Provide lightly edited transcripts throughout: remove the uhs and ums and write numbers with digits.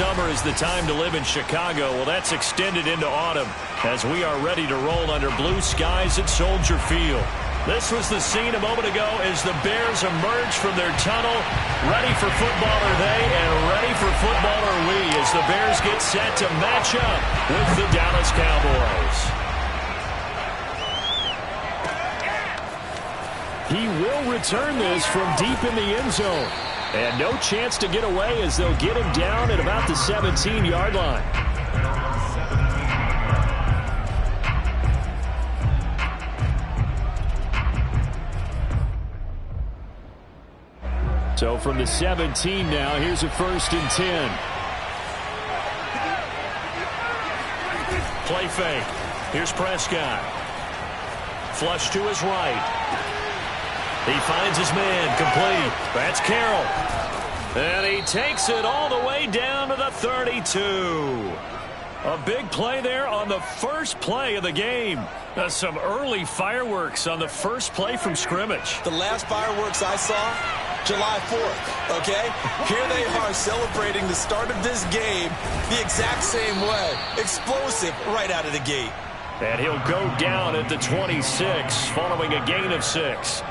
summer is the time to live in Chicago. Well, that's extended into autumn as we are ready to roll under blue skies at Soldier Field. This was the scene a moment ago as the Bears emerged from their tunnel. Ready for football are they, and ready for football are we as the Bears get set to match up with the Dallas Cowboys. He will return this from deep in the end zone. And no chance to get away as they'll get him down at about the 17-yard line. So from the 17 now, here's a 1st and 10. Play fake. Here's Prescott. Flush to his right. He finds his man, complete. That's Carroll. And he takes it all the way down to the 32. A big play there on the first play of the game. Some early fireworks on the first play from scrimmage. The last fireworks I saw, July 4th, okay? Here they are celebrating the start of this game the exact same way. Explosive right out of the gate. And he'll go down at the 26 following a gain of 6.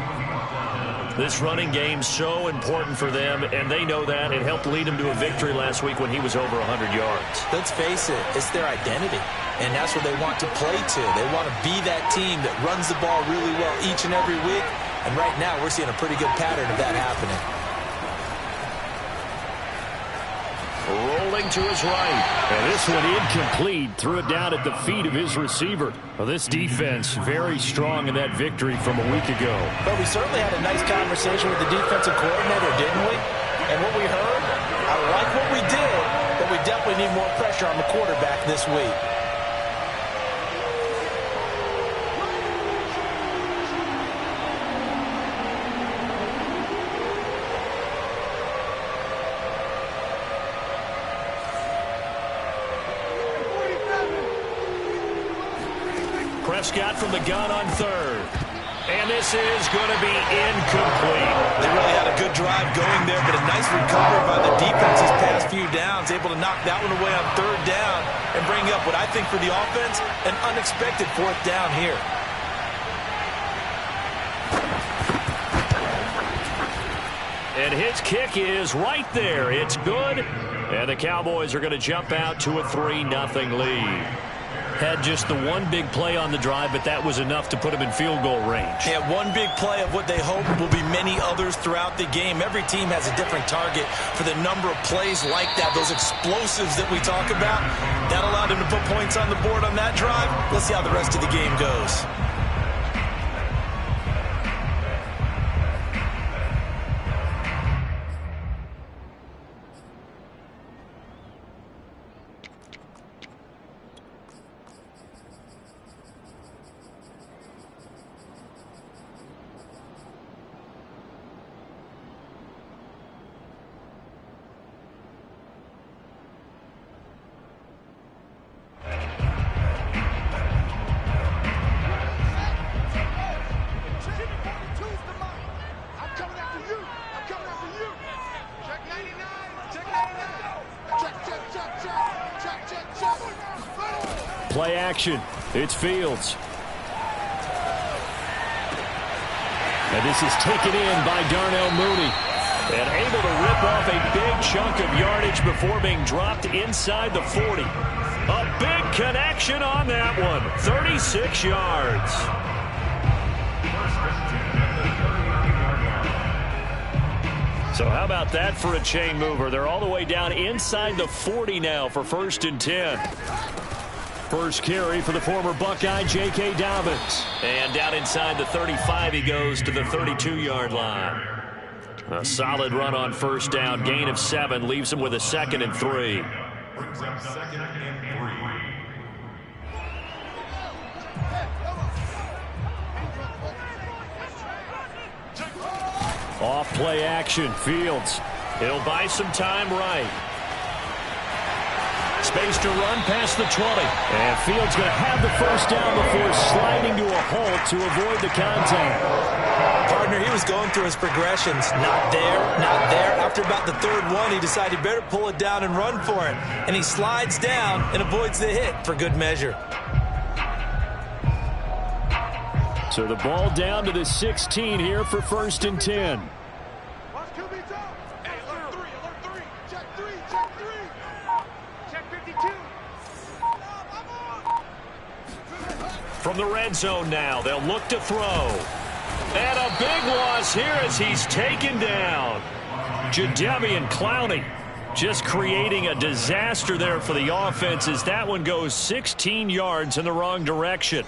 This running game's so important for them, and they know that. It helped lead them to a victory last week when he was over 100 yards. Let's face it, it's their identity, and that's what they want to play to. They want to be that team that runs the ball really well each and every week, and right now we're seeing a pretty good pattern of that happening. Rolling to his right. And this one incomplete. Threw it down at the feet of his receiver. Well, this defense very strong in that victory from a week ago. But we certainly had a nice conversation with the defensive coordinator, didn't we? And what we heard, I like what we did, but we definitely need more pressure on the quarterback this week. Prescott from the gun on 3rd. And this is going to be incomplete. They really had a good drive going there, but a nice recovery by the defense these past few downs. Able to knock that one away on 3rd down and bring up what I think for the offense, an unexpected 4th down here. And his kick is right there. It's good. And the Cowboys are going to jump out to a 3-0 lead. Had just the one big play on the drive, but that was enough to put him in field goal range. Yeah, one big play of what they hope will be many others throughout the game. Every team has a different target for the number of plays like that, those explosives that we talk about. That allowed him to put points on the board on that drive. Let's see how the rest of the game goes. Play action. It's Fields. And this is taken in by Darnell Mooney. And able to rip off a big chunk of yardage before being dropped inside the 40. A big connection on that one. 36 yards. So how about that for a chain mover? They're all the way down inside the 40 now for 1st and 10. First carry for the former Buckeye, J.K. Dobbins. And down inside the 35, he goes to the 32-yard line. A solid run on 1st down, gain of 7, leaves him with a 2nd and 3. Off play action, Fields. He'll buy some time right. space to run past the 20. And Fields going to have the first down before sliding to a halt to avoid the contact. Partner, he was going through his progressions. Not there, not there. After about the third one, he decided he better pull it down and run for it. And he slides down and avoids the hit for good measure. So the ball down to the 16 here for 1st and 10. From the red zone now, they'll look to throw. And a big loss here as he's taken down. Jadeveon Clowney just creating a disaster there for the offense as that one goes 16 yards in the wrong direction.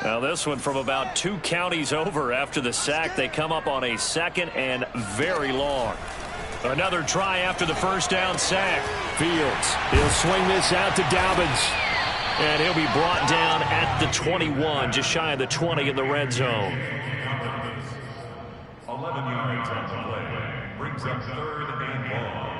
Now this one from about 2 counties over after the sack. They come up on a 2nd and very long. Another try after the first down sack. Fields, he'll swing this out to Dobbins. And he'll be brought down at the 21, just shy of the 20 in the red zone. 11 yards on the play. Brings up 3rd and long.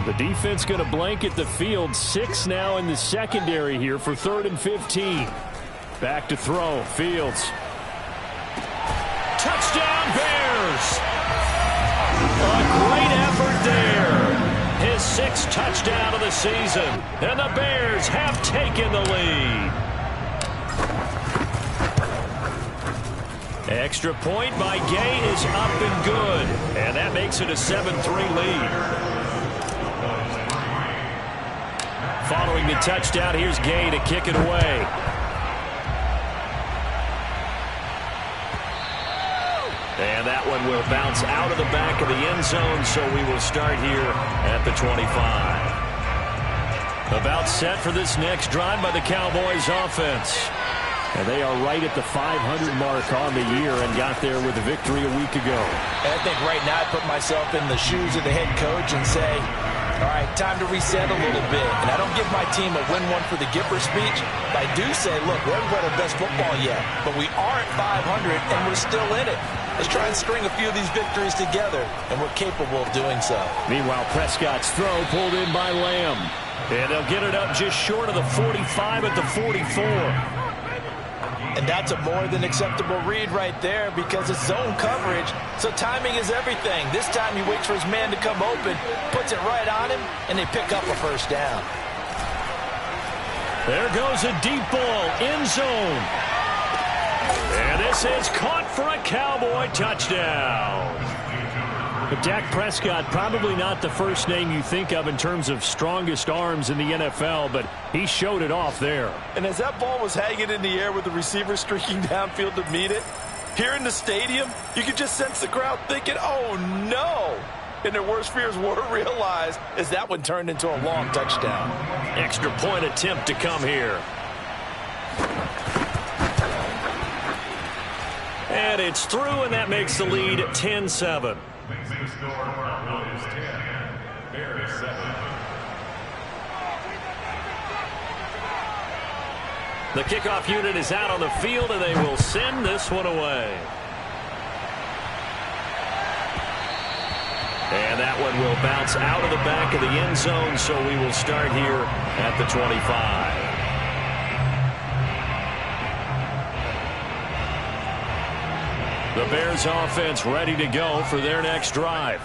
The defense going to blanket the field. 6 now in the secondary here for 3rd and 15. Back to throw. Fields. Touchdown, Bears! A great effort there. His 6th touchdown of the season. And the Bears have taken the lead. Extra point by Gay is up and good. And that makes it a 7-3 lead. Following the touchdown, here's Gay to kick it away. And that one will bounce out of the back of the end zone, so we will start here at the 25. About set for this next drive by the Cowboys offense. And they are right at the 500 mark on the year and got there with a victory a week ago. And I think right now I put myself in the shoes of the head coach and say, all right, time to reset a little bit. And I don't give my team a win one for the Gipper speech, but I do say, look, we haven't played our best football yet, but we are at 500 and we're still in it. Let's try and string a few of these victories together, and we're capable of doing so. Meanwhile, Prescott's throw pulled in by Lamb. And they'll get it up just short of the 45 at the 44. And that's a more than acceptable read right there because it's zone coverage, so timing is everything. This time he waits for his man to come open, puts it right on him, and they pick up a first down. There goes a deep ball, end zone. And this is caught for a Cowboy touchdown. But Dak Prescott, probably not the first name you think of in terms of strongest arms in the NFL, but he showed it off there. And as that ball was hanging in the air with the receiver streaking downfield to meet it, here in the stadium, you could just sense the crowd thinking, oh no! And their worst fears were realized as that one turned into a long touchdown. Extra point attempt to come here. And it's through, and that makes the lead 10-7. The kickoff unit is out on the field, and they will send this one away. And that one will bounce out of the back of the end zone, so we will start here at the 25. The Bears offense ready to go for their next drive.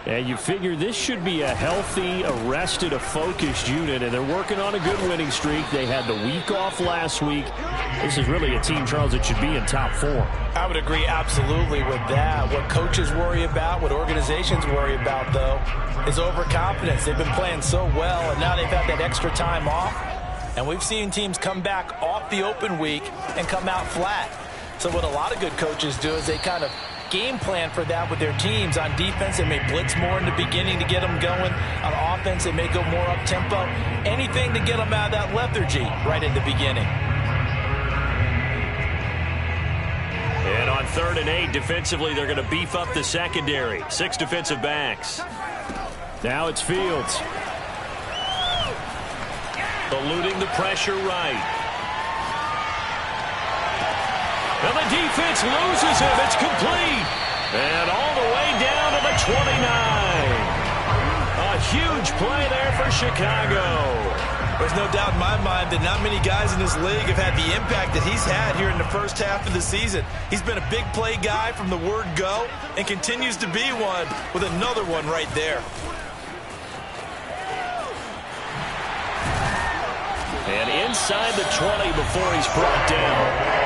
And you figure this should be a healthy, arrested, a focused unit, and they're working on a good winning streak. They had the week off last week. This is really a team, Charles, that should be in top 4. I would agree absolutely with that. What coaches worry about, what organizations worry about, though, is overconfidence. They've been playing so well, and now they've had that extra time off. And we've seen teams come back off the open week and come out flat. So what a lot of good coaches do is they kind of game plan for that with their teams. On defense, they may blitz more in the beginning to get them going. On offense, they may go more up-tempo. Anything to get them out of that lethargy right at the beginning. And on 3rd and 8, defensively, they're going to beef up the secondary. 6 defensive backs. Now it's Fields. Eluding the pressure right. And the defense loses him. It's complete. And all the way down to the 29. A huge play there for Chicago. There's no doubt in my mind that not many guys in this league have had the impact that he's had here in the first half of the season. He's been a big play guy from the word go and continues to be one with another one right there. And inside the 20 before he's brought down.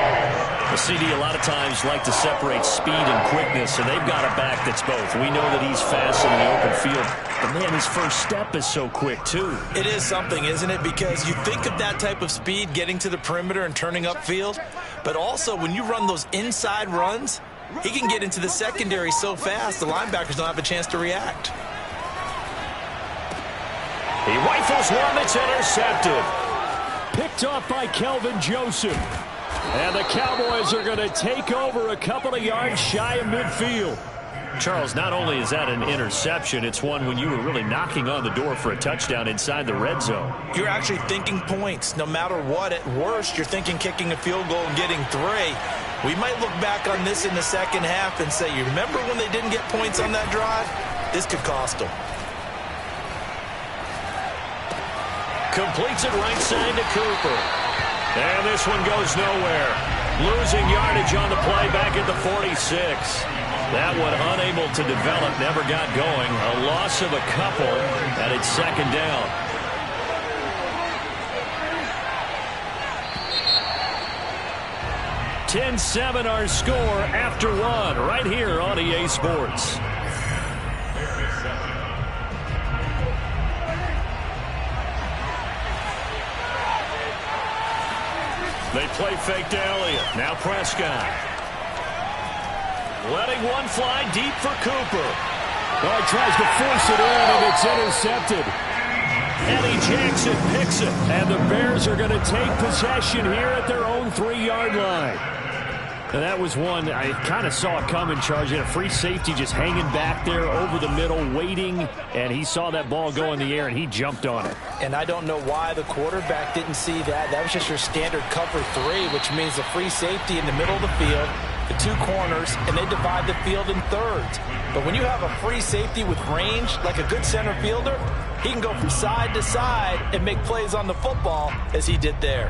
The CD a lot of times like to separate speed and quickness, and they've got a back that's both. We know that he's fast in the open field, but man, his first step is so quick too. It is something, isn't it? Because you think of that type of speed getting to the perimeter and turning upfield, but also when you run those inside runs, he can get into the secondary so fast the linebackers don't have a chance to react. He rifles one that's intercepted. Picked off by Kelvin Joseph. And the Cowboys are going to take over a couple of yards shy of midfield. Charles, not only is that an interception, it's one when you were really knocking on the door for a touchdown inside the red zone. You're actually thinking points. No matter what, at worst, you're thinking kicking a field goal and getting 3. We might look back on this in the second half and say, you remember when they didn't get points on that drive? This could cost them. Completes it right side to Cooper. And this one goes nowhere. Losing yardage on the play back at the 46. That one unable to develop, never got going. A loss of a couple, and it's second down. (10-7) our score after one, right here on EA Sports. They play fake to Elliott. Now Prescott. Letting one fly deep for Cooper. Oh, he tries to force it in, and it's intercepted. Eddie Jackson picks it. And the Bears are going to take possession here at their own 3-yard line. And that was one I kind of saw it coming, Charles. You had a free safety just hanging back there over the middle, waiting, and he saw that ball go in the air, and he jumped on it. And I don't know why the quarterback didn't see that. That was just your standard cover 3, which means the free safety in the middle of the field, the 2 corners, and they divide the field in thirds. But when you have a free safety with range, like a good center fielder, he can go from side to side and make plays on the football as he did there.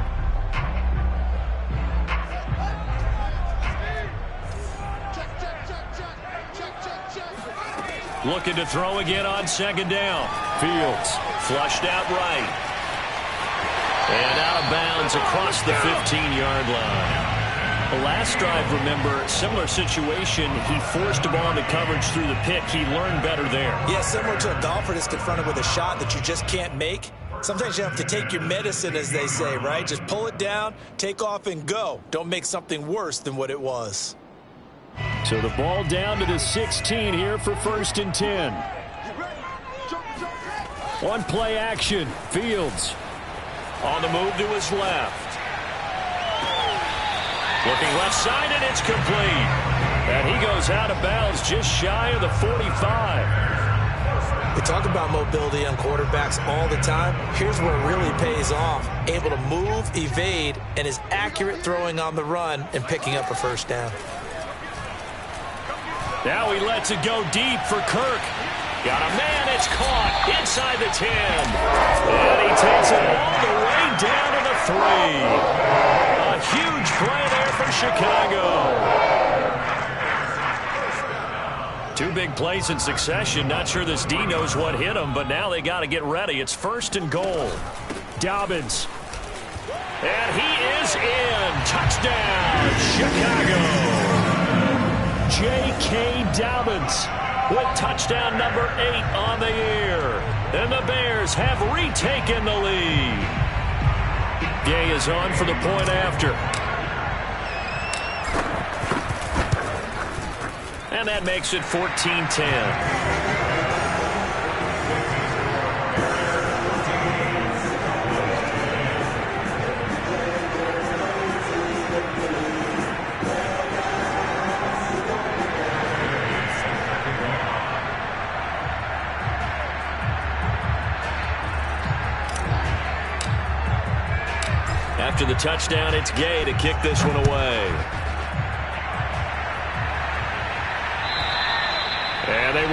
Looking to throw again on second down. Fields. Flushed out right. And out of bounds across the 15-yard line. The last drive, remember, similar situation. He forced a ball into coverage through the pick. He learned better there. Yeah, similar to a golfer that's confronted with a shot that you just can't make. Sometimes you have to take your medicine, as they say, right? Just pull it down, take off, and go. Don't make something worse than what it was. So the ball down to the 16 here for 1st and 10. One play action. Fields. On the move to his left. Looking left side, and it's complete. And he goes out of bounds just shy of the 45. We talk about mobility on quarterbacks all the time. Here's where it really pays off. Able to move, evade, and is accurate throwing on the run and picking up a first down. Now he lets it go deep for Kirk. Got a man, it's caught inside the 10. And he takes it all the way down to the 3. A huge play there for Chicago. 2 big plays in succession. Not sure this D knows what hit him, but now they got to get ready. It's 1st and goal. Dobbins. And he is in. Touchdown, Chicago. J.K. Dobbins with touchdown number 8 on the year. And the Bears have retaken the lead. Gay is on for the point after. And that makes it 14-10. After the touchdown, it's Gay to kick this one away.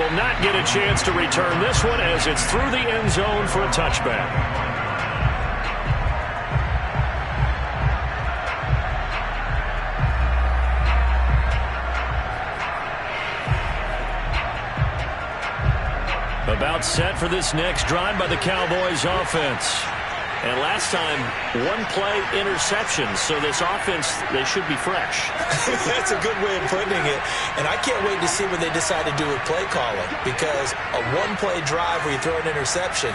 will not get a chance to return this one as it's through the end zone for a touchback. About set for this next drive by the Cowboys offense. And last time, one-play interception, so this offense, they should be fresh. That's a good way of putting it. And I can't wait to see what they decide to do with play calling, because a one-play drive where you throw an interception,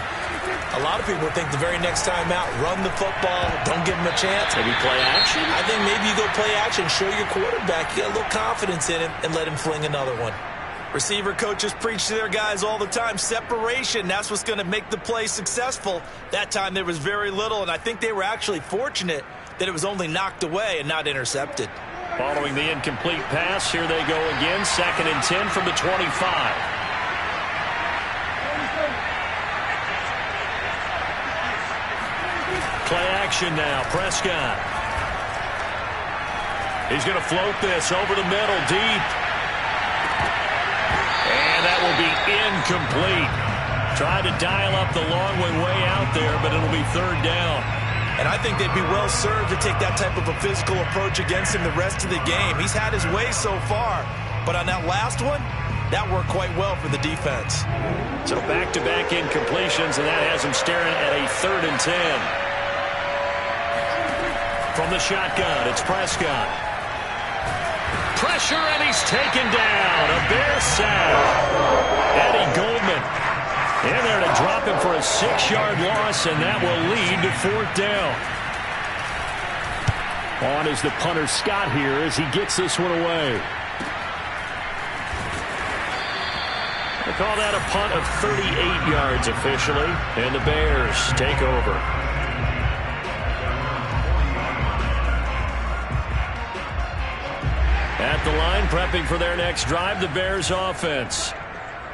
a lot of people think the very next time out, run the football, don't give them a chance. Maybe play action? I think maybe you go play action, show your quarterback, you got a little confidence in him, and let him fling another one. Receiver coaches preach to their guys all the time. Separation, that's what's going to make the play successful. That time there was very little, and I think they were actually fortunate that it was only knocked away and not intercepted. Following the incomplete pass, here they go again. 2nd and 10 from the 25. Play action now. Prescott. He's going to float this over the middle, deep. And that will be incomplete. Tried to dial up the long one way out there, but it'll be 3rd down. And I think they'd be well served to take that type of a physical approach against him the rest of the game. He's had his way so far, but on that last one, that worked quite well for the defense. So back-to-back incompletions, and that has him staring at a 3rd and 10. From the shotgun, it's Prescott. Pressure, and he's taken down. A Bear sack. Eddie Goldman in there to drop him for a 6-yard loss, and that will lead to 4th down. On is the punter Scott here as he gets this one away. They call that a punt of 38 yards officially, and the Bears take over. At the line, prepping for their next drive, the Bears offense.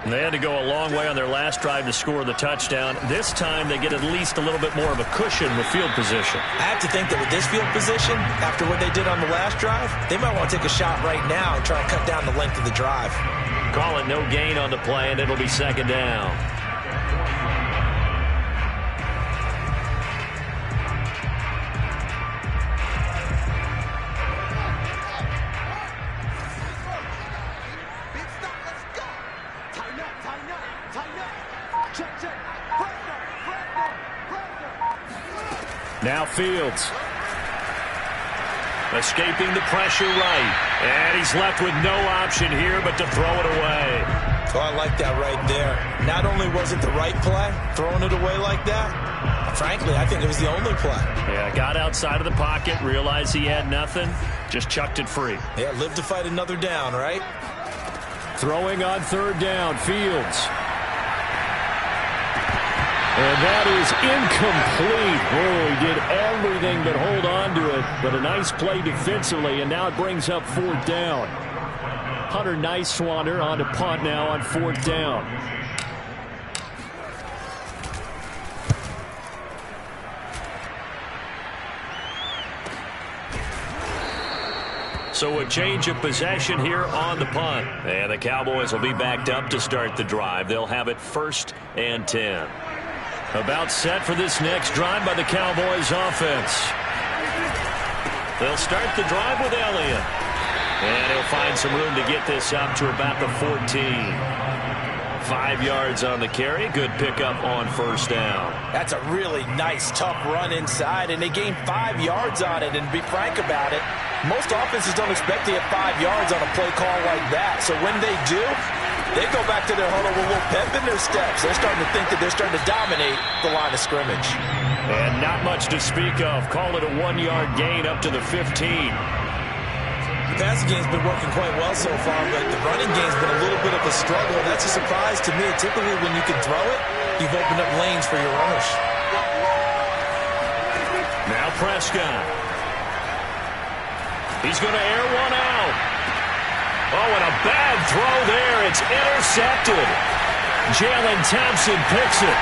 And they had to go a long way on their last drive to score the touchdown. This time, they get at least a little bit more of a cushion with field position. I have to think that with this field position, after what they did on the last drive, they might want to take a shot right now and try and cut down the length of the drive. Call it no gain on the play, and it'll be 2nd down. Now Fields. Escaping the pressure right. And he's left with no option here but to throw it away. Oh, I like that right there. Not only was it the right play, throwing it away like that, frankly, I think it was the only play. Yeah, got outside of the pocket, realized he had nothing, just chucked it free. Yeah, live to fight another down, right? Throwing on 3rd down, Fields. And that is incomplete. Oh, he did everything but hold on to it. But a nice play defensively, and now it brings up 4th down. Hunter Nicewander on to punt now on 4th down. So a change of possession here on the punt. And the Cowboys will be backed up to start the drive. They'll have it 1st and 10. About set for this next drive by the Cowboys offense. They'll start the drive with Elliott. And he'll find some room to get this up to about the 14. 5 yards on the carry. Good pickup on 1st down. That's a really nice, tough run inside, and they gained 5 yards on it. And to be frank about it, most offenses don't expect to get 5 yards on a play call like that. So when they do, they go back to their huddle with a little pep in their steps. They're starting to think that they're starting to dominate the line of scrimmage. And not much to speak of. Call it a 1-yard gain up to the 15. The passing game's been working quite well so far, but the running game's been a little bit of a struggle. That's a surprise to me. Typically, when you can throw it, you've opened up lanes for your runners. Now Prescott. He's going to air one out. Oh, and a bad throw there. It's intercepted. Jalen Thompson picks it.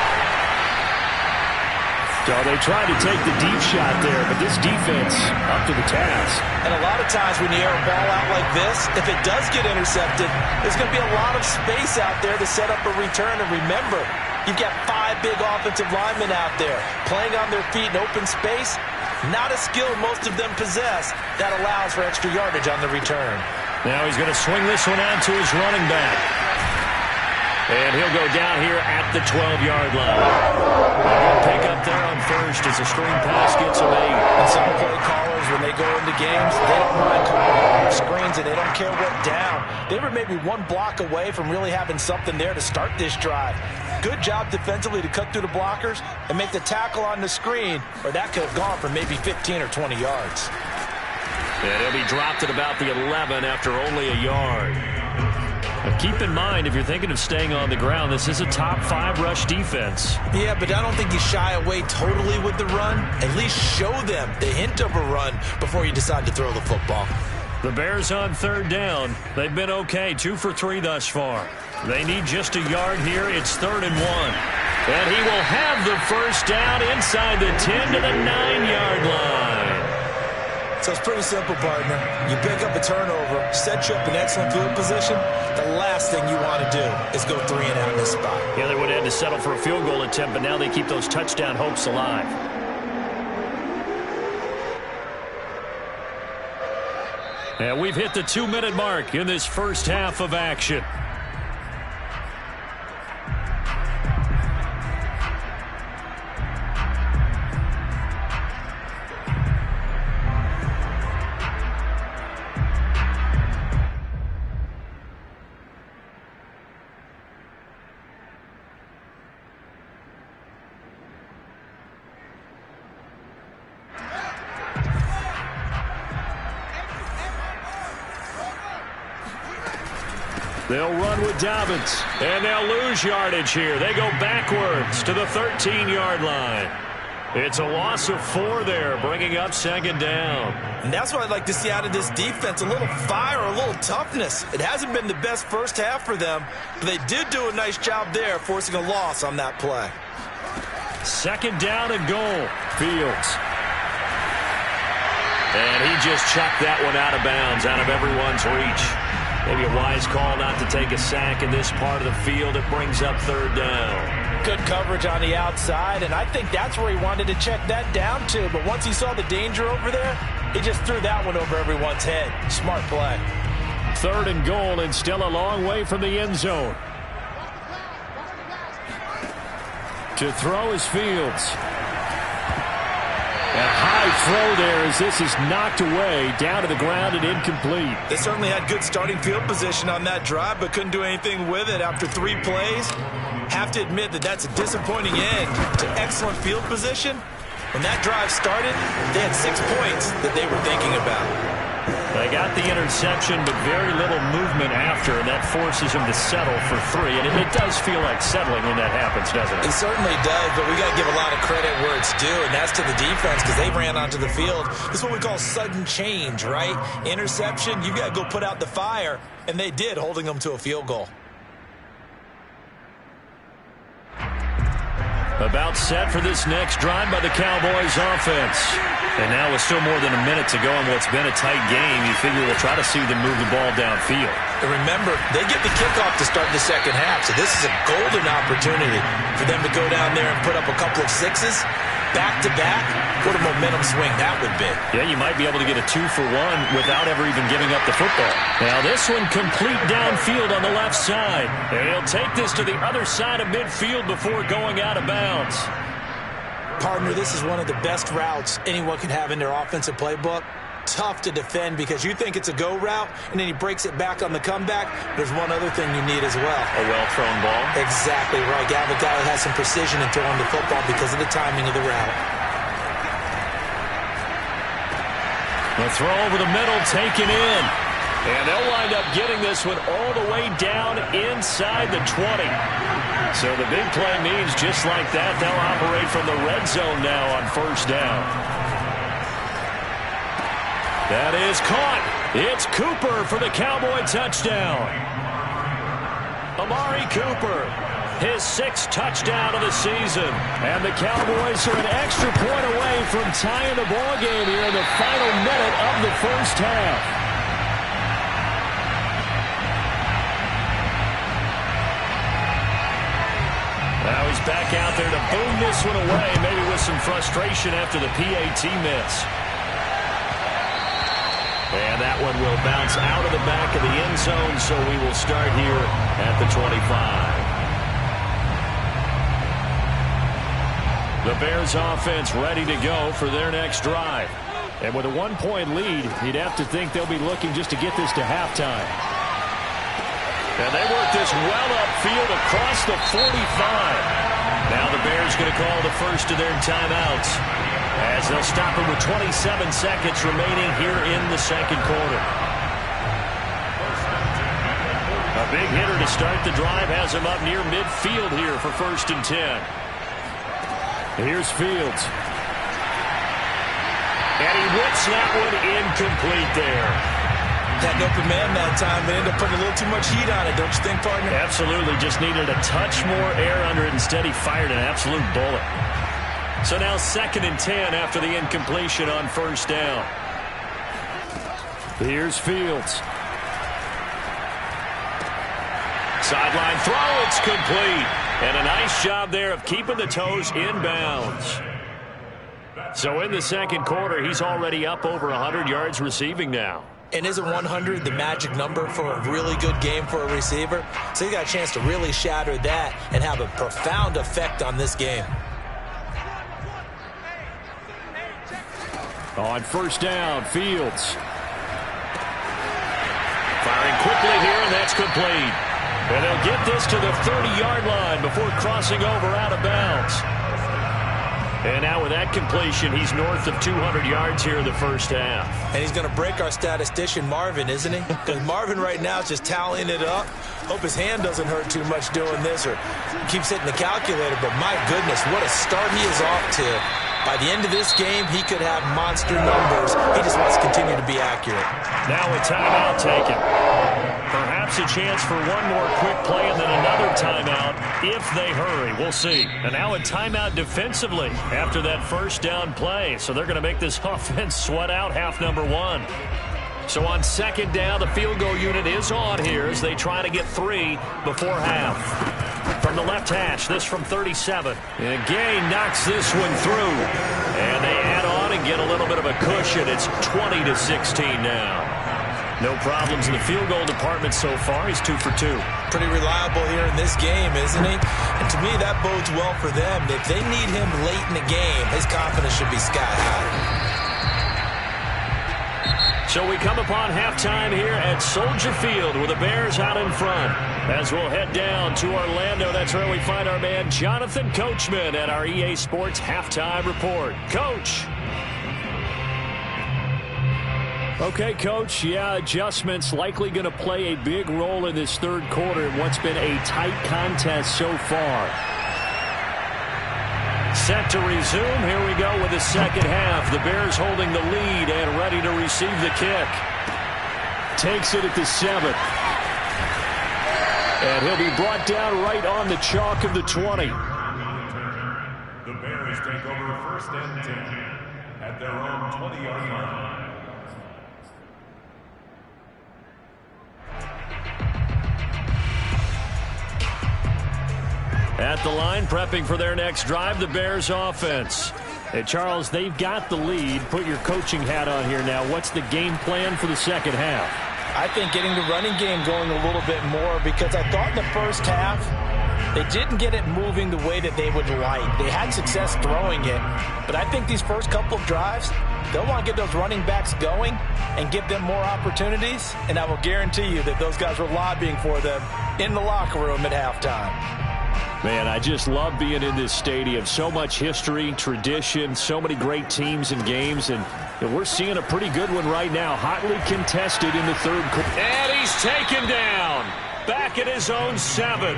So they tried to take the deep shot there, but this defense up to the task. And a lot of times when you air a ball out like this, if it does get intercepted, there's going to be a lot of space out there to set up a return. And remember, you've got 5 big offensive linemen out there playing on their feet in open space. Not a skill most of them possess that allows for extra yardage on the return. Now he's going to swing this one out to his running back. And he'll go down here at the 12-yard line. A good pick up there on first as the screen pass gets a made. And some play callers, when they go into games, they don't mind calling all the screens, and they don't care what down. They were maybe 1 block away from really having something there to start this drive. Good job defensively to cut through the blockers and make the tackle on the screen, or that could have gone for maybe 15 or 20 yards. And he'll be dropped at about the 11 after only a yard. Now keep in mind, if you're thinking of staying on the ground, this is a top 5 rush defense. Yeah, but I don't think you shy away totally with the run. At least show them the hint of a run before you decide to throw the football. The Bears on 3rd down. They've been okay, 2 for 3 thus far. They need just a yard here. It's 3rd and 1. And he will have the first down inside the 10 to the 9-yard line. So it's pretty simple, partner. You pick up a turnover, set you up in excellent field position. The last thing you want to do is go 3 and out in this spot. Yeah, they would have had to settle for a field goal attempt, but now they keep those touchdown hopes alive. And we've hit the 2-minute mark in this first half of action. They'll run with Dobbins, and they'll lose yardage here. They go backwards to the 13-yard line. It's a loss of 4 there, bringing up 2nd down. And that's what I'd like to see out of this defense, a little fire, a little toughness. It hasn't been the best first half for them, but they did do a nice job there, forcing a loss on that play. 2nd down and goal. Fields. And he just chucked that one out of bounds, out of everyone's reach. Maybe a wise call not to take a sack in this part of the field. It brings up 3rd down. Good coverage on the outside, and I think that's where he wanted to check that down to. But once he saw the danger over there, he just threw that one over everyone's head. Smart play. 3rd and goal, and still a long way from the end zone. To throw is Fields. A high throw there as this is knocked away, down to the ground and incomplete. They certainly had good starting field position on that drive, but couldn't do anything with it after 3 plays. Have to admit that that's a disappointing end to excellent field position. When that drive started, they had 6 points that they were thinking about. They got the interception, but very little movement after, and that forces them to settle for 3. And it does feel like settling when that happens, doesn't it? It certainly does, but we got to give a lot of credit where it's due, and that's to the defense because they ran onto the field. This is what we call sudden change, right? Interception, you got to go put out the fire, and they did, holding them to a field goal. About set for this next drive by the Cowboys offense. And now with still more than a minute to go in what's been a tight game, you figure we'll try to see them move the ball downfield. And remember, they get the kickoff to start the second half, so this is a golden opportunity for them to go down there and put up a couple of 6s. Back-to-back, what a momentum swing that would be. Yeah, you might be able to get a 2-for-1 without ever even giving up the football. Now this one complete downfield on the left side. And he'll take this to the other side of midfield before going out of bounds. Partner, this is one of the best routes anyone can have in their offensive playbook. Tough to defend because you think it's a go route, and then he breaks it back on the comeback. There's one other thing you need as well. A well-thrown ball. Exactly right. You have a guy that has some precision in throwing the football because of the timing of the route. The throw over the middle taken in. And they'll wind up getting this one all the way down inside the 20. So the big play means just like that, they'll operate from the red zone now on 1st down. That is caught. It's Cooper for the Cowboy touchdown. Amari Cooper. his 6th touchdown of the season. And the Cowboys are an extra point away from tying the ball game here in the final minute of the first half. Now he's back out there to boom this one away, maybe with some frustration after the PAT miss. And that one will bounce out of the back of the end zone, so we will start here at the 25. The Bears offense ready to go for their next drive. And with a 1-point lead, you'd have to think they'll be looking just to get this to halftime. And they work this well upfield across the 45. Now the Bears going to call the first of their timeouts, as they'll stop it with 27 seconds remaining here in the second quarter. A big hitter to start the drive has him up near midfield here for 1st and 10. Here's Fields. And he whips that one incomplete there. Had an open man that time, but ended up putting a little too much heat on it, don't you think, partner? Absolutely. Just needed a touch more air under it. Instead, he fired an absolute bullet. So now 2nd and 10 after the incompletion on 1st down. Here's Fields. Sideline throw, it's complete. And a nice job there of keeping the toes in bounds. So in the second quarter, he's already up over 100 yards receiving now. And isn't 100 the magic number for a really good game for a receiver? So he got a chance to really shatter that and have a profound effect on this game. On 1st down, Fields. Firing quickly here, and that's complete. And they'll get this to the 30-yard line before crossing over out of bounds. And now with that completion, he's north of 200 yards here in the first half. And he's going to break our statistician, Marvin, isn't he? Because Marvin right now is just tallying it up. Hope his hand doesn't hurt too much doing this or keeps hitting the calculator. But my goodness, what a start he is off to. By the end of this game, he could have monster numbers. He just wants to continue to be accurate. Now a timeout taken. Perhaps a chance for one more quick play and then another timeout if they hurry. We'll see. And now a timeout defensively after that 1st down play. So they're going to make this offense sweat out half number 1. So on 2nd down, the field goal unit is on here as they try to get 3 before half. From the left hash, this from 37. And Gay knocks this one through. And they add on and get a little bit of a cushion. It's 20-16 now. No problems in the field goal department so far. He's 2 for 2. Pretty reliable here in this game, isn't he? And to me, that bodes well for them. If they need him late in the game, his confidence should be sky high. So we come upon halftime here at Soldier Field with the Bears out in front. As we'll head down to Orlando, that's where we find our man Jonathan Coachman at our EA Sports Halftime Report. Coach. Okay, Coach, yeah, adjustments likely going to play a big role in this third quarter in what's been a tight contest so far. Set to resume. Here we go with the second half. The Bears holding the lead and ready to receive the kick. Takes it at the 7. And he'll be brought down right on the chalk of the 20. The Bears take over 1st and 10 at their own 20-yard line. At the line, prepping for their next drive, the Bears offense. Hey, Charles, they've got the lead. Put your coaching hat on here now. What's the game plan for the second half? I think getting the running game going a little bit more, because I thought in the first half they didn't get it moving the way that they would like. They had success throwing it, but I think these first couple of drives, they'll want to get those running backs going and give them more opportunities, and I will guarantee you that those guys were lobbying for them in the locker room at halftime. Man, I just love being in this stadium. So much history, tradition, so many great teams and games, and we're seeing a pretty good one right now. Hotly contested in the third quarter. And he's taken down. Back at his own 7.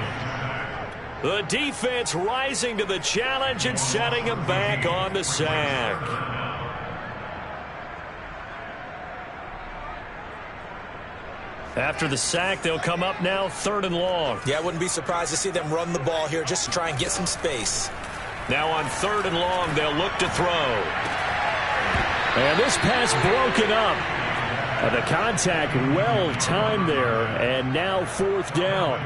The defense rising to the challenge and setting him back on the sack. After the sack, they'll come up now 3rd and long. Yeah, I wouldn't be surprised to see them run the ball here just to try and get some space. Now on 3rd and long, they'll look to throw. And this pass broken up. The contact well timed there, and now 4th down.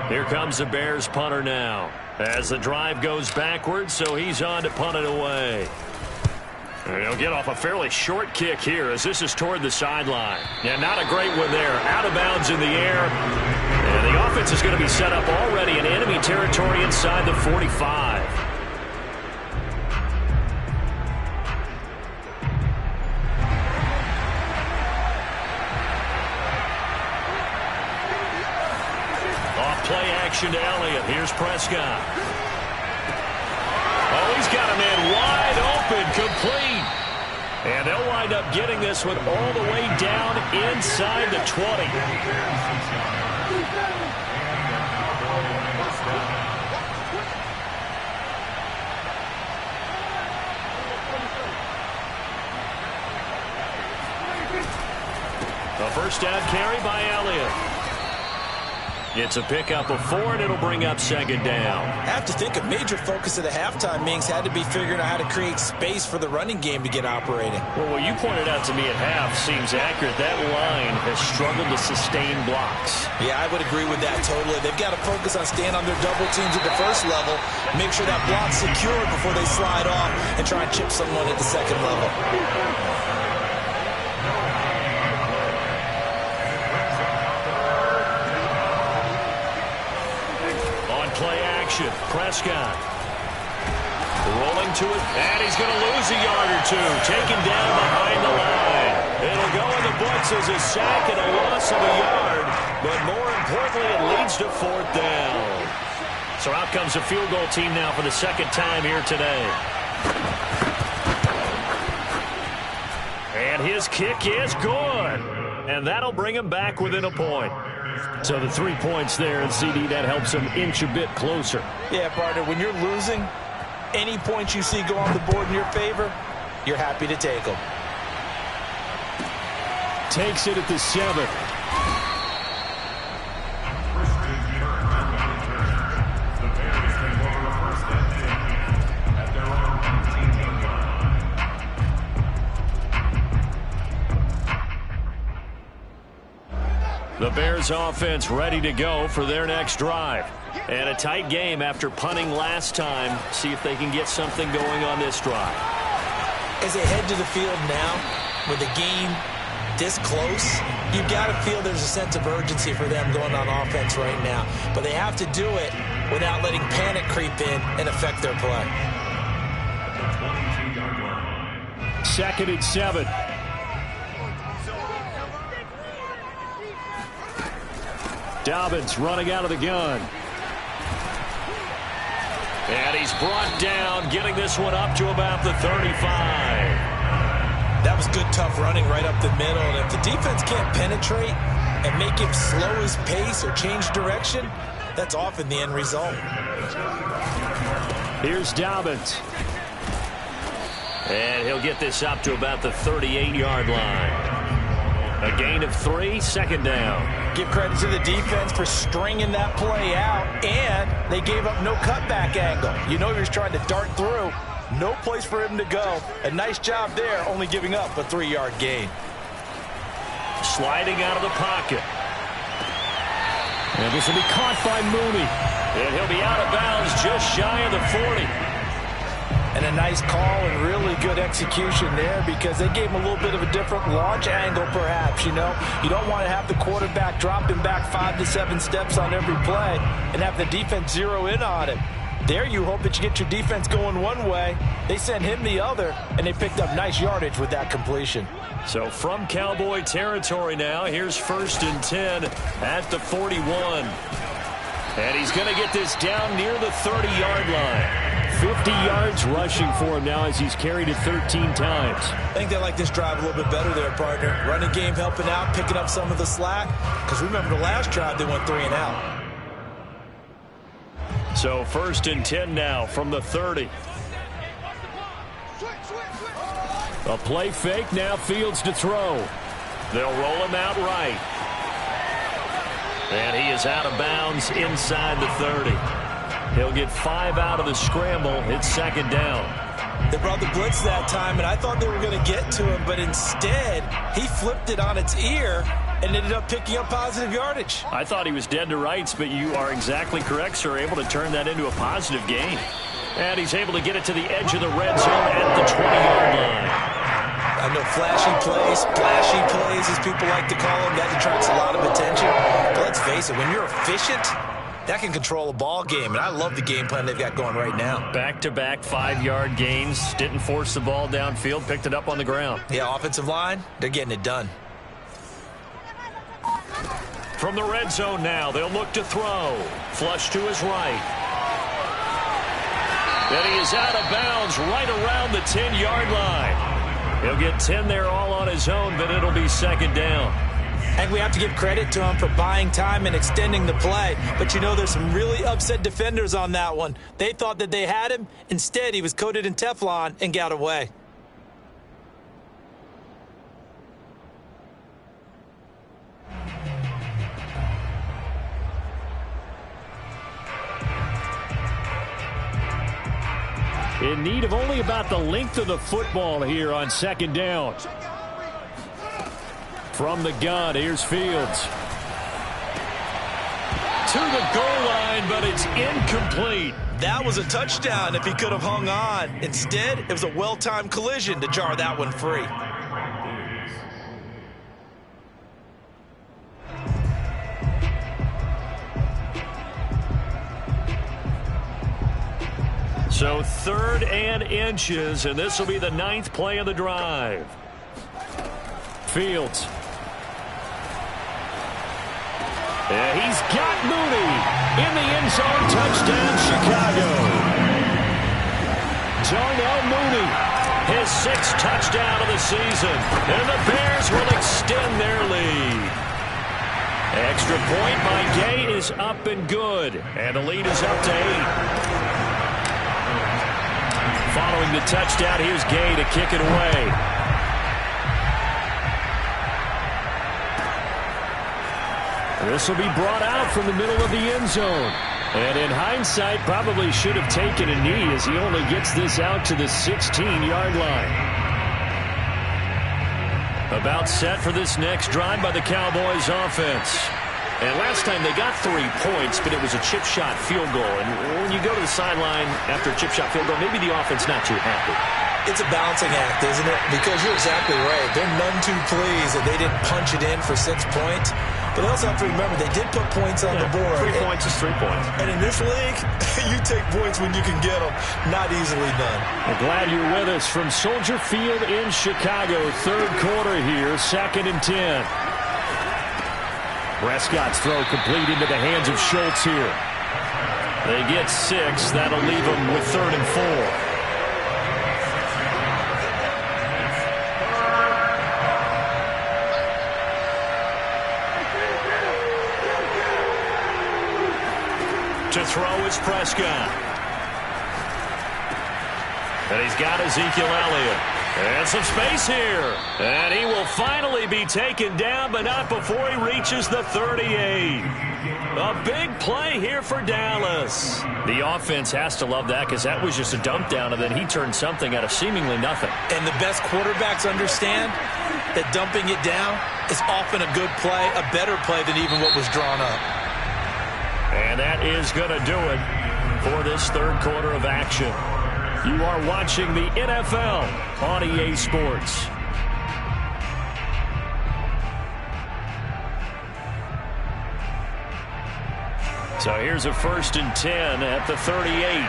Here comes the Bears punter now as the drive goes backwards, so he's on to punt it away. And he'll get off a fairly short kick here as this is toward the sideline. Yeah, not a great one there. Out of bounds in the air. And the offense is going to be set up already in enemy territory inside the 45. Play action to Elliott. Here's Prescott. Oh, he's got a man wide open, complete. And they'll wind up getting this one all the way down inside the 20. A first down carry by Elliott. It's a pickup of 4, and it'll bring up 2nd down. I have to think a major focus of the halftime meetings had to be figuring out how to create space for the running game to get operating. Well, what you pointed out to me at half seems accurate. That line has struggled to sustain blocks. Yeah, I would agree with that totally. They've got to focus on staying on their double teams at the first level, make sure that block's secure before they slide off and try and chip someone at the second level. Prescott rolling to it, and he's going to lose a yard or two. Taken down behind the line. It'll go in the books as a sack and a loss of a yard, but more importantly, it leads to 4th down. So out comes the field goal team now for the 2nd time here today. And his kick is good, and that'll bring him back within a point. So the 3 points there, and CD, that helps him inch a bit closer. Yeah, partner, when you're losing, any points you see go on the board in your favor, you're happy to take them. Takes it at the 7. The Bears offense ready to go for their next drive. And a tight game after punting last time. See if they can get something going on this drive. As they head to the field now, with the game this close, you've got to feel there's a sense of urgency for them going on offense right now. But they have to do it without letting panic creep in and affect their play. 2nd and 7. Dobbins running out of the gun. And he's brought down, getting this one up to about the 35. That was good, tough running right up the middle. And if the defense can't penetrate and make him slow his pace or change direction, that's often the end result. Here's Dobbins. And he'll get this up to about the 38-yard line. A gain of 3, 2nd down. Give credit to the defense for stringing that play out, and they gave up no cutback angle. You know he was trying to dart through. No place for him to go. A nice job there, only giving up a 3-yard gain. Sliding out of the pocket. And this will be caught by Mooney. And he'll be out of bounds just shy of the 40. And a nice call and really good execution there because they gave him a little bit of a different launch angle perhaps, you know. You don't want to have the quarterback dropping back 5 to 7 steps on every play and have the defense zero in on him. There you hope that you get your defense going one way. They sent him the other, and they picked up nice yardage with that completion. So from Cowboy territory now, here's 1st and 10 at the 41. And he's going to get this down near the 30-yard line. 50 yards rushing for him now as he's carried it 13 times. I think they like this drive a little bit better there, partner. Running game helping out, picking up some of the slack. Because remember the last drive, they went 3 and out. So 1st and 10 now from the 30. A play fake, now Fields to throw. They'll roll him out right. And he is out of bounds inside the 30. He'll get 5 out of the scramble. It's second down. They brought the blitz that time, and I thought they were going to get to him, but instead he flipped it on its ear and ended up picking up positive yardage. I thought he was dead to rights, but you are exactly correct, sir. Able to turn that into a positive gain. And he's able to get it to the edge of the red zone at the 20-yard line. I know flashy plays, splashy plays, as people like to call them, that attracts a lot of attention. But let's face it, when you're efficient, that can control a ball game, and I love the game plan they've got going right now. Back-to-back 5-yard gains. Didn't force the ball downfield. Picked it up on the ground. Yeah, offensive line, they're getting it done. From the red zone now, they'll look to throw. Flush to his right. And he is out of bounds right around the 10-yard line. He'll get 10 there all on his own, but it'll be second down. I think we have to give credit to him for buying time and extending the play. But, you know, there's some really upset defenders on that one. They thought that they had him. Instead, he was coated in Teflon and got away. In need of only about the length of the football here on second down. From the gun, here's Fields. To the goal line, but it's incomplete. That was a touchdown if he could have hung on. Instead, it was a well-timed collision to jar that one free. So 3rd and inches, and this will be the 9th play of the drive. Fields. And he's got Mooney in the end zone. Touchdown, Chicago. Darnell Mooney, his 6th touchdown of the season. And the Bears will extend their lead. Extra point by Gay is up and good. And the lead is up to 8. Following the touchdown, here's Gay to kick it away. This will be brought out from the middle of the end zone. And in hindsight, probably should have taken a knee as he only gets this out to the 16-yard line. About set for this next drive by the Cowboys offense. And last time they got 3 points, but it was a chip shot field goal. And when you go to the sideline after a chip shot field goal, maybe the offense not too happy. It's a balancing act, isn't it? Because you're exactly right. They're none too pleased that they didn't punch it in for 6 points. But they also have to remember they did put points on the board. 3 points is 3 points. And in this league, you take points when you can get them. Not easily done. We're glad you're with us from Soldier Field in Chicago. 3rd quarter here, 2nd and 10. Prescott's throw complete into the hands of Schultz here. They get 6. That'll leave them with 3rd and 4. To throw is Prescott. And he's got Ezekiel Elliott. And some space here. And he will finally be taken down, but not before he reaches the 38. A big play here for Dallas. The offense has to love that because that was just a dump down, and then he turned something out of seemingly nothing. And the best quarterbacks understand that dumping it down is often a good play, a better play than even what was drawn up. And that is going to do it for this 3rd quarter of action. You are watching the NFL on EA Sports. So here's a 1st and 10 at the 38.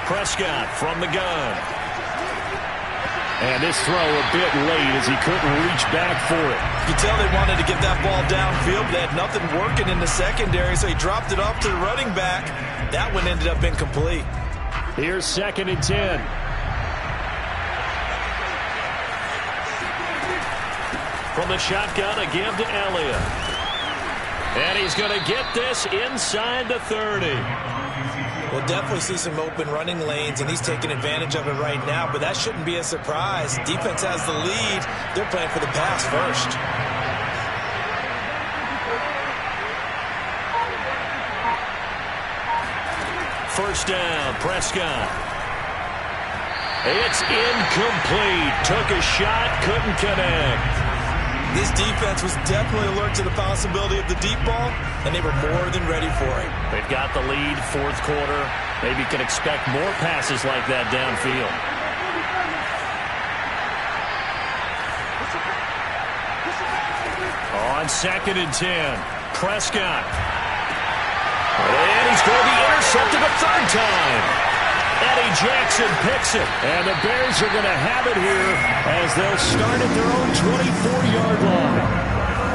Prescott from the gun. And this throw a bit late as he couldn't reach back for it. You tell they wanted to get that ball downfield, but they had nothing working in the secondary, so he dropped it off to the running back. That one ended up incomplete. Here's 2nd and 10. From the shotgun, a give to Elliott. And he's going to get this inside the 30. Well, They'll definitely see some open running lanes, and he's taking advantage of it right now, but that shouldn't be a surprise. Defense has the lead. They're playing for the pass first. First down, Prescott. It's incomplete. Took a shot, couldn't connect. This defense was definitely alert to the possibility of the deep ball, and they were more than ready for it. They've got the lead, fourth quarter. Maybe can expect more passes like that downfield. On 2nd and 10, Prescott. And he's going to be intercepted a third time. Eddie Jackson picks it. And the Bears are going to have it here as they'll start at their own 24-yard line.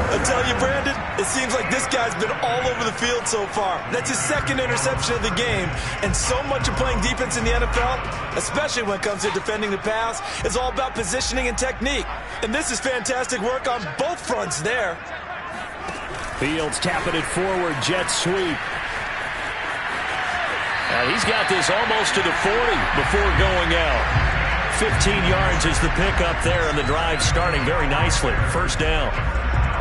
I tell you, Brandon, it seems like this guy's been all over the field so far. That's his second interception of the game. And so much of playing defense in the NFL, especially when it comes to defending the pass, is all about positioning and technique. And this is fantastic work on both fronts there. Fields tapping it forward, jet sweep. He's got this almost to the 40 before going out. 15 yards is the pickup there, and the drive starting very nicely. First down.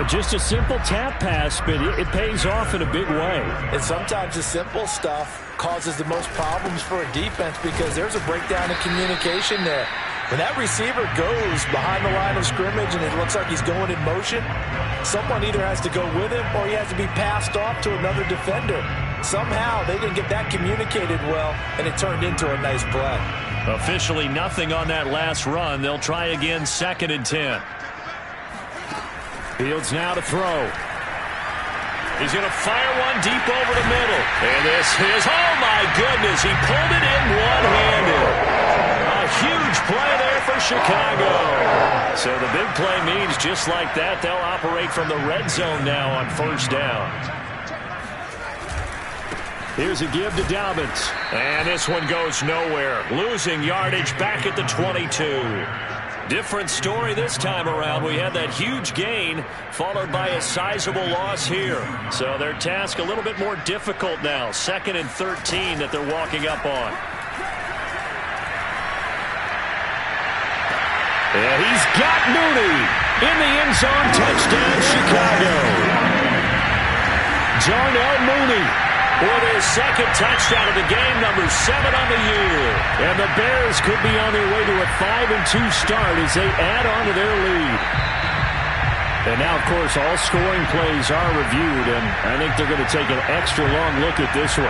Just a simple tap pass, but it pays off in a big way. And sometimes the simple stuff causes the most problems for a defense because there's a breakdown in communication there. When that receiver goes behind the line of scrimmage and it looks like he's going in motion, someone either has to go with him or he has to be passed off to another defender. Somehow they didn't get that communicated well, and it turned into a nice play. Officially nothing on that last run. They'll try again, 2nd and 10. Fields now to throw. He's going to fire one deep over the middle. And this is, oh my goodness, he pulled it in one-handed. A huge play there for Chicago. So the big play means just like that, they'll operate from the red zone now on first down. Here's a give to Dobbins. And this one goes nowhere. Losing yardage back at the 22. Different story this time around. We had that huge gain followed by a sizable loss here. So their task a little bit more difficult now. 2nd and 13 that they're walking up on. And he's got Mooney in the end zone. Touchdown, Chicago. Darnell Mooney for their second touchdown of the game, number 7 on the year. And the Bears could be on their way to a 5-2 start as they add on to their lead. And now, of course, all scoring plays are reviewed, and I think they're going to take an extra long look at this one.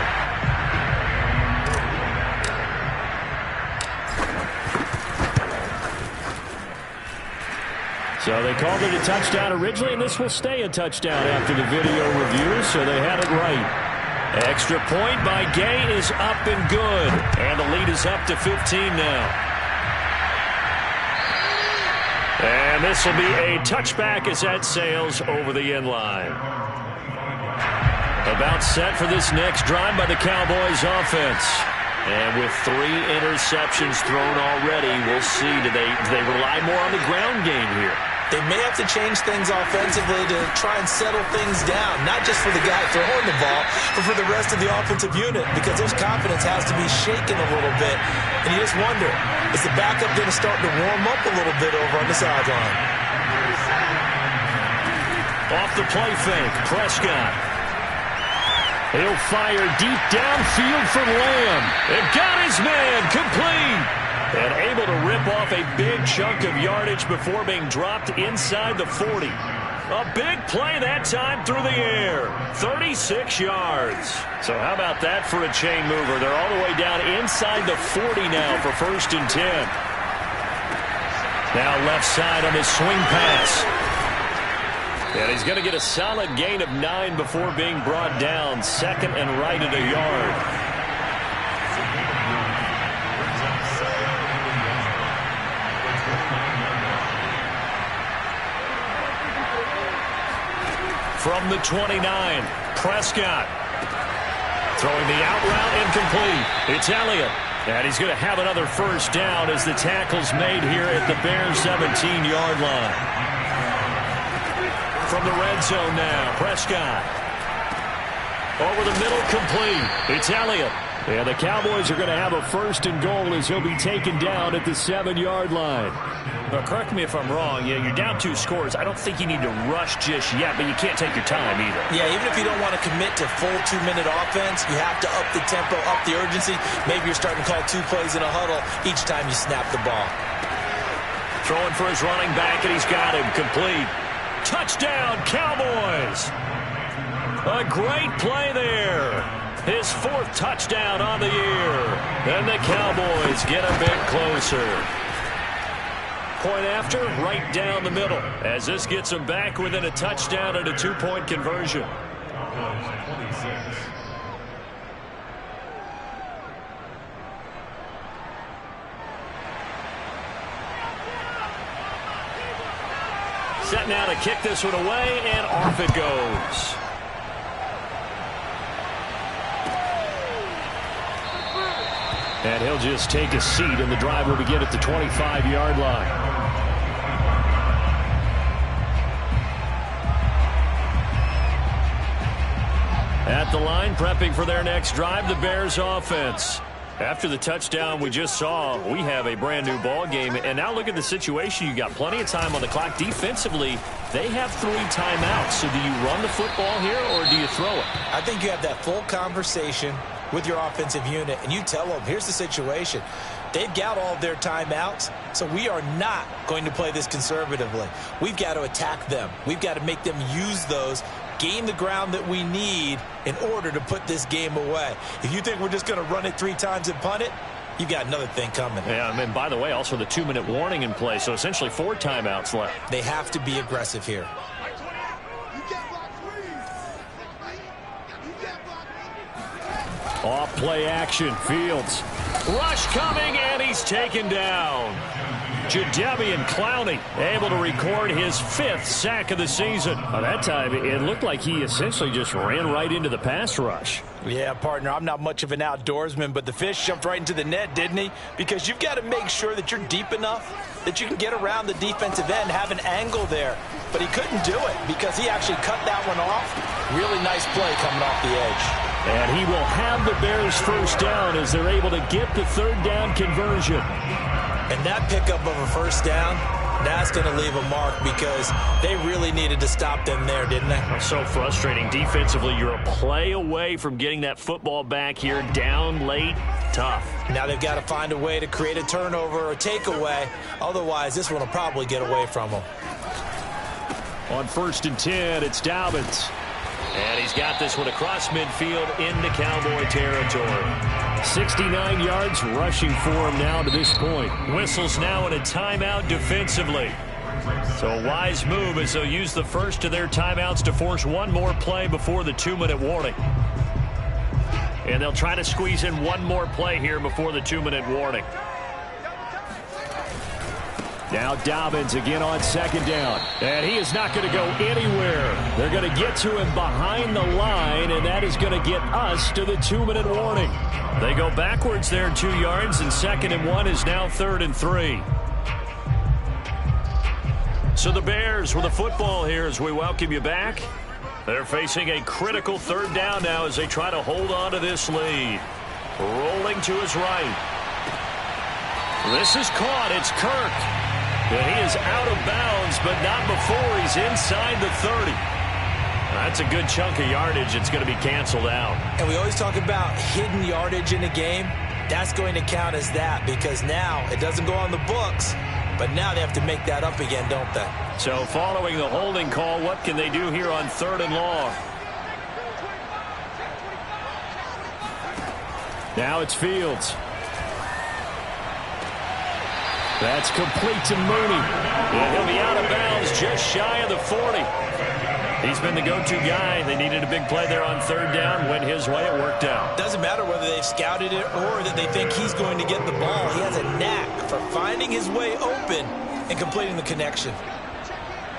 So they called it a touchdown originally, and this will stay a touchdown after the video review, so they had it right. Extra point by Gay is up and good. And the lead is up to 15 now. And this will be a touchback as that sails over the end line. About set for this next drive by the Cowboys offense. And with 3 interceptions thrown already, we'll see. Do they rely more on the ground game here? They may have to change things offensively to try and settle things down, not just for the guy throwing the ball, but for the rest of the offensive unit, because their confidence has to be shaken a little bit. And you just wonder, is the backup going to start to warm up a little bit over on the sideline? Off the play fake, Prescott. He'll fire deep downfield for Lamb. And got his man, complete. And able to rip off a big chunk of yardage before being dropped inside the 40. A big play that time through the air. 36 yards. So how about that for a chain mover? They're all the way down inside the 40 now for 1st and 10. Now left side on his swing pass. And he's going to get a solid gain of 9 before being brought down. 2nd and right at a yard. From the 29, Prescott. Throwing the out route incomplete. It's Elliott. And he's going to have another first down as the tackle's made here at the Bears' 17-yard line. From the red zone now, Prescott. Over the middle, complete. It's Elliott. And the Cowboys are going to have a 1st and goal as he'll be taken down at the 7-yard line. Well, correct me if I'm wrong. Yeah, you're down 2 scores. I don't think you need to rush just yet, but you can't take your time either. Yeah, even if you don't want to commit to full 2-minute offense, you have to up the tempo, up the urgency. Maybe you're starting to call 2 plays in a huddle each time you snap the ball. Throwing for his running back, and he's got him complete. Touchdown, Cowboys! A great play there. His 4th touchdown on the year. And the Cowboys get a bit closer. Point after, right down the middle, as this gets them back within a touchdown and a 2-point conversion. Set now to kick this one away, and off it goes. And he'll just take a seat, and the drive will begin at the 25-yard line. At the line, prepping for their next drive, the Bears offense. After the touchdown we just saw, we have a brand-new ball game. And now look at the situation. You got plenty of time on the clock. Defensively, they have 3 timeouts. So do you run the football here, or do you throw it? I think you have that full conversation with your offensive unit, and you tell them, here's the situation. They've got all of their timeouts, so we are not going to play this conservatively. We've got to attack them. We've got to make them use those, gain the ground that we need in order to put this game away. If you think we're just going to run it 3 times and punt it, you've got another thing coming. Yeah, and by the way, also the 2-minute warning in play, so essentially 4 timeouts left. They have to be aggressive here. Off play action, Fields. Rush coming, and he's taken down. Jadeveon Clowney able to record his 5th sack of the season. By that time, it looked like he essentially just ran right into the pass rush. Yeah, partner, I'm not much of an outdoorsman, but the fish jumped right into the net, didn't he? Because you've got to make sure that you're deep enough that you can get around the defensive end, have an angle there. But he couldn't do it because he actually cut that one off. Really nice play coming off the edge. And he will have the Bears 1st down as they're able to get the 3rd down conversion. And that pickup of a 1st down, that's going to leave a mark because they really needed to stop them there, didn't they? So frustrating. Defensively, you're a play away from getting that football back here. Down late, tough. Now they've got to find a way to create a turnover or takeaway. Otherwise, this one will probably get away from them. On 1st and 10, it's Dobbins. And he's got this one across midfield into Cowboy territory. 69 yards rushing for him now to this point. Whistles now in a timeout defensively. So a wise move as they'll use the first of their timeouts to force one more play before the 2-minute warning. And they'll try to squeeze in one more play here before the 2-minute warning. Now Dobbins again on 2nd down. And he is not going to go anywhere. They're going to get to him behind the line, and that is going to get us to the 2-minute warning. They go backwards there 2 yards, and 2nd and 1 is now 3rd and 3. So the Bears with the football here as we welcome you back. They're facing a critical 3rd down now as they try to hold on to this lead. Rolling to his right. This is caught. It's Kirk. And he is out of bounds, but not before he's inside the 30. That's a good chunk of yardage. It's going to be canceled out. And we always talk about hidden yardage in a game. That's going to count as that because now it doesn't go on the books, but now they have to make that up again, don't they? So following the holding call, what can they do here on 3rd and long? Now it's Fields. That's complete to Mooney. And he'll be out of bounds just shy of the 40. He's been the go-to guy. They needed a big play there on 3rd down. Went his way. It worked out. Doesn't matter whether they've scouted it or that they think he's going to get the ball. He has a knack for finding his way open and completing the connection.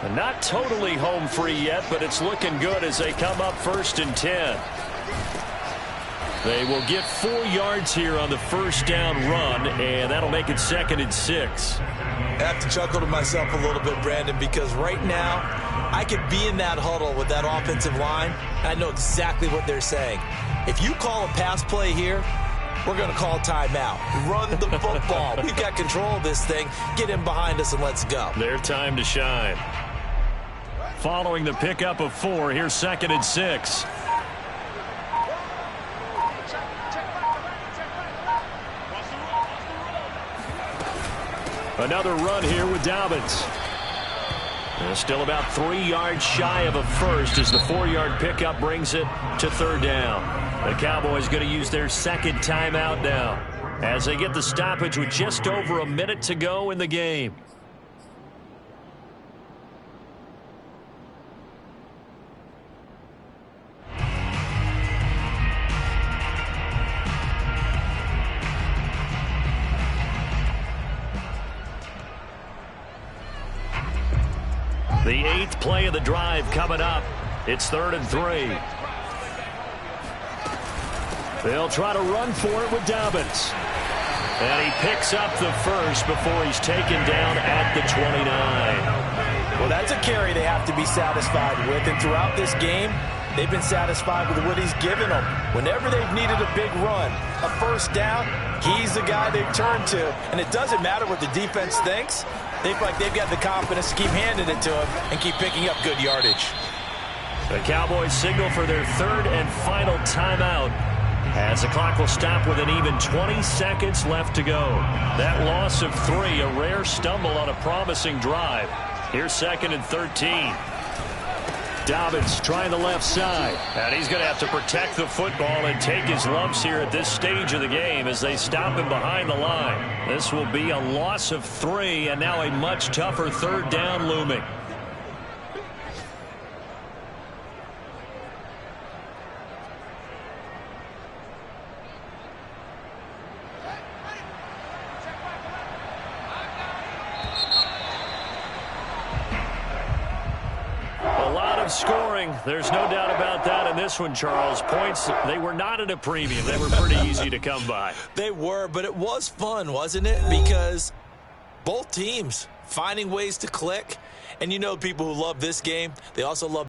And not totally home free yet, but it's looking good as they come up 1st and 10. They will get 4 yards here on the 1st down run, and that'll make it 2nd and 6. I have to chuckle to myself a little bit, Brandon, because right now I could be in that huddle with that offensive line, and I know exactly what they're saying. If you call a pass play here, we're going to call timeout. Run the football. We've got control of this thing. Get him behind us and let's go. Their time to shine. Following the pickup of 4, here's 2nd and 6. Another run here with Dobbins. Still about 3 yards shy of a first as the 4-yard pickup brings it to 3rd down. The Cowboys going to use their 2nd timeout now as they get the stoppage with just over a minute to go in the game. The 8th play of the drive coming up. It's 3rd and 3. They'll try to run for it with Dobbins. And he picks up the first before he's taken down at the 29. Well, that's a carry they have to be satisfied with. And throughout this game, they've been satisfied with what he's given them. Whenever they've needed a big run, a first down, he's the guy they've turned to. And it doesn't matter what the defense thinks. They feel like they've got the confidence to keep handing it to him and keep picking up good yardage. The Cowboys signal for their 3rd and final timeout as the clock will stop with an even 20 seconds left to go. That loss of 3, a rare stumble on a promising drive. Here's 2nd and 13. Dobbins trying the left side. And he's going to have to protect the football and take his lumps here at this stage of the game as they stop him behind the line. This will be a loss of 3 and now a much tougher 3rd down looming. Scoring, there's no doubt about that in this one, Charles. Points, they were not at a premium. They were pretty easy to come by. They were, but it was fun, wasn't it? Because both teams finding ways to click. And you know people who love this game, they also love